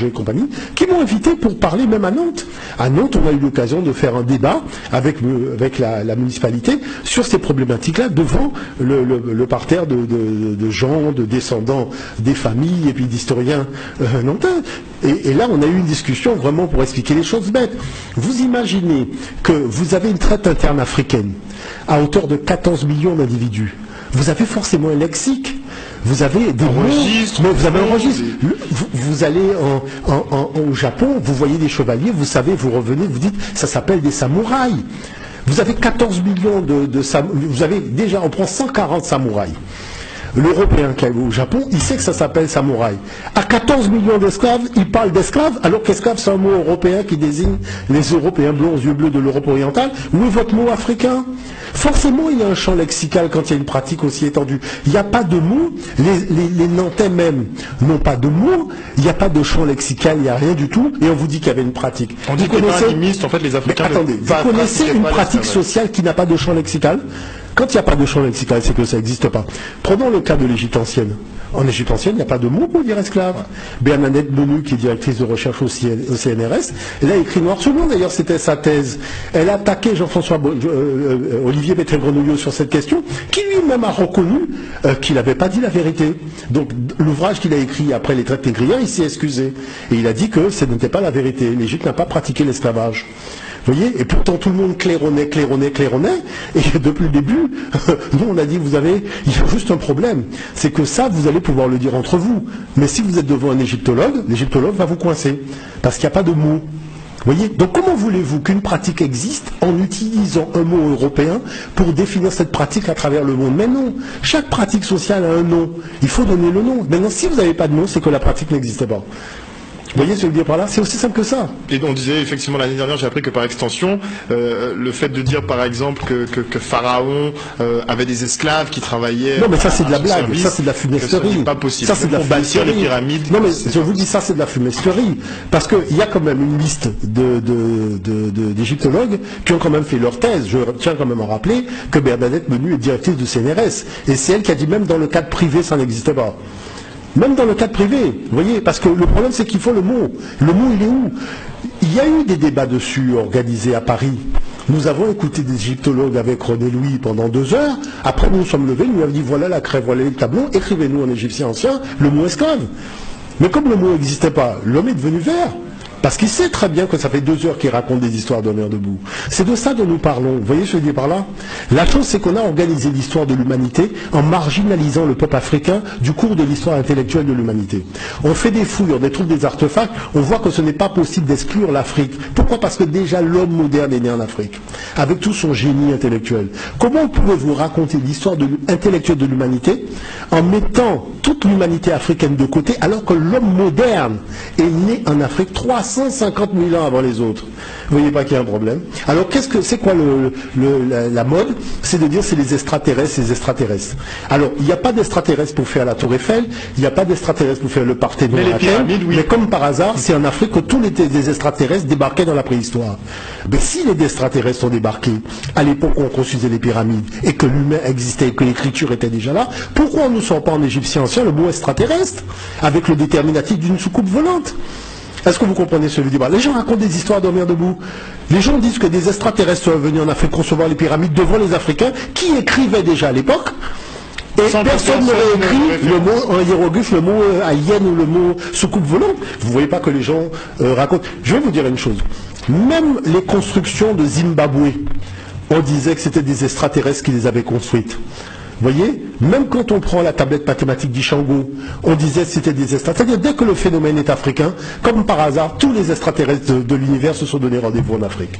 et compagnie, qui m'ont invité pour parler même à Nantes. À Nantes, on a eu l'occasion de faire un débat avec la municipalité sur ces problématiques-là devant le parterre de gens, de descendants des familles et puis d'historiens nantais. Et là, on a eu une discussion vraiment pour expliquer les choses bêtes. Vous imaginez que vous avez une traite interne africaine à hauteur de 14 millions d'individus. Vous avez forcément un lexique. Vous avez des registres, vous avez un registre. Vous allez au Japon, vous voyez des chevaliers, vous savez, vous revenez, vous dites, ça s'appelle des samouraïs. Vous avez 14 millions de samouraïs. Vous avez déjà, on prend 140 samouraïs. L'Européen qui est au Japon, il sait que ça s'appelle samouraï. À 14 millions d'esclaves, il parle d'esclaves, alors qu'esclave c'est un mot européen qui désigne les Européens blonds aux yeux bleus de l'Europe orientale. Où est votre mot africain? Forcément, il y a un champ lexical quand il y a une pratique aussi étendue. Il n'y a pas de mots, les Nantais même n'ont pas de mots, il n'y a pas de champ lexical, il n'y a rien du tout, et on vous dit qu'il y avait une pratique. On dit que les animistes, en fait, les Africains... Mais attendez, vous connaissez une pratique sociale qui n'a pas de champ lexical? Quand il n'y a pas de champ lexical, c'est que ça n'existe pas. Prenons le cas de l'Égypte ancienne. En Égypte ancienne, il n'y a pas de mot pour dire esclave. Bernadette Menu, qui est directrice de recherche au CNRS, elle a écrit noir sur blanc, d'ailleurs c'était sa thèse. Elle a attaqué Jean-François Olivier Bettel-Grenouillot sur cette question, qui lui-même a reconnu qu'il n'avait pas dit la vérité. Donc l'ouvrage qu'il a écrit après les traites négrières, il s'est excusé. Et il a dit que ce n'était pas la vérité. L'Égypte n'a pas pratiqué l'esclavage. Vous voyez, et pourtant tout le monde claironnait, et depuis le début, nous on a dit, il y a juste un problème, c'est que ça, vous allez pouvoir le dire entre vous, mais si vous êtes devant un égyptologue, l'égyptologue va vous coincer, parce qu'il n'y a pas de mots. Vous voyez, donc comment voulez-vous qu'une pratique existe en utilisant un mot européen pour définir cette pratique à travers le monde? Mais non, chaque pratique sociale a un nom, il faut donner le nom. Maintenant, si vous n'avez pas de nom, c'est que la pratique n'existe pas. Vous voyez ce que je veux dire par là? C'est aussi simple que ça. Et on disait effectivement l'année dernière, j'ai appris que par extension, le fait de dire par exemple que Pharaon avait des esclaves qui travaillaient. Non mais ça c'est de la blague, service, ça c'est de la fumisterie. C'est pas possible. Ça c'est de la bâtir les pyramides. Non mais je vous dis ça c'est de la fumisterie. Parce qu'il y a quand même une liste d'égyptologues qui ont quand même fait leur thèse. Je tiens quand même à rappeler que Bernadette Menu est directrice du CNRS. Et c'est elle qui a dit même dans le cadre privé ça n'existait pas. Même dans le cadre privé, vous voyez, parce que le problème c'est qu'il faut le mot. Le mot il est où? Il y a eu des débats dessus organisés à Paris. Nous avons écouté des égyptologues avec René Louis pendant 2 heures. Après nous sommes levés, nous avons dit voilà la crève, voilà les tableaux, écrivez-nous en égyptien ancien le mot esclave. Mais comme le mot n'existait pas, l'homme est devenu vert. Parce qu'il sait très bien que ça fait 2 heures qu'il raconte des histoires d'honneur debout. C'est de ça dont nous parlons. Vous voyez ce que je dis par là? La chose, c'est qu'on a organisé l'histoire de l'humanité en marginalisant le peuple africain du cours de l'histoire intellectuelle de l'humanité. On fait des fouilles, on trouve des artefacts, on voit que ce n'est pas possible d'exclure l'Afrique. Pourquoi? Parce que déjà l'homme moderne est né en Afrique, avec tout son génie intellectuel. Comment pouvez-vous raconter l'histoire intellectuelle de l'humanité en mettant toute l'humanité africaine de côté, alors que l'homme moderne est né en Afrique 350 000 ans avant les autres? Vous voyez pas qu'il y a un problème? Alors c'est quoi la mode? C'est de dire c'est les extraterrestres, les extraterrestres. Alors il n'y a pas d'extraterrestres pour faire la Tour Eiffel, il n'y a pas d'extraterrestres pour faire le Parthénon, mais comme par hasard, c'est en Afrique que tous les extraterrestres débarquaient dans la préhistoire. Mais si les extraterrestres sont débarqués à l'époque où on construisait les pyramides et que l'humain existait et que l'écriture était déjà là, pourquoi on ne sort pas en égyptien ancien le mot extraterrestre avec le déterminatif d'une soucoupe volante? Est-ce que vous comprenez ce que je veux dire? Les gens racontent des histoires d'hommes debout. Les gens disent que des extraterrestres sont venus en Afrique concevoir les pyramides devant les Africains qui écrivaient déjà à l'époque. Et personne n'aurait écrit le mot en hiéroglyphe, le mot alien ou le mot soucoupe volante. Vous ne voyez pas que les gens racontent. Je vais vous dire une chose. Même les constructions de Zimbabwe, on disait que c'était des extraterrestres qui les avaient construites. Vous voyez, même quand on prend la tablette mathématique d'Ishango, on disait que c'était des extraterrestres. C'est-à-dire, dès que le phénomène est africain, comme par hasard, tous les extraterrestres de l'univers se sont donné rendez-vous en Afrique.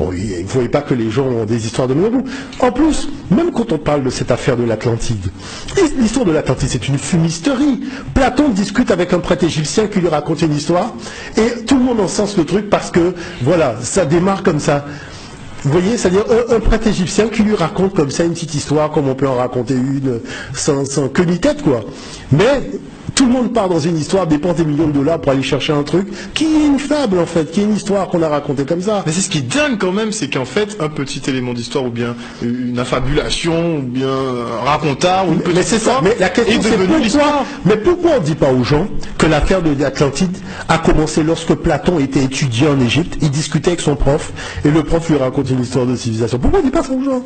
Oui, vous ne voyez pas que les gens ont des histoires de nous. En plus, même quand on parle de cette affaire de l'Atlantide, l'histoire de l'Atlantide, c'est une fumisterie. Platon discute avec un prêtre égyptien qui lui raconte une histoire, et tout le monde encense le truc parce que, voilà, ça démarre comme ça. Vous voyez, c'est-à-dire un prêtre égyptien qui lui raconte comme ça une petite histoire, comme on peut en raconter une sans queue ni tête, quoi. Mais Tout le monde part dans une histoire, dépense des millions de dollars pour aller chercher un truc qui est une fable en fait, qui est une histoire qu'on a racontée comme ça. Mais c'est ce qui est dingue quand même, c'est qu'en fait, un petit élément d'histoire ou bien une affabulation ou bien un racontard ou une petite Mais c'est ça. histoire Mais la question est c'est devenue pourquoi. l'histoire. Mais pourquoi on ne dit pas aux gens que l'affaire de l'Atlantide a commencé lorsque Platon était étudiant en Égypte, il discutait avec son prof et le prof lui raconte une histoire de civilisation. Pourquoi on ne dit pas ça aux gens?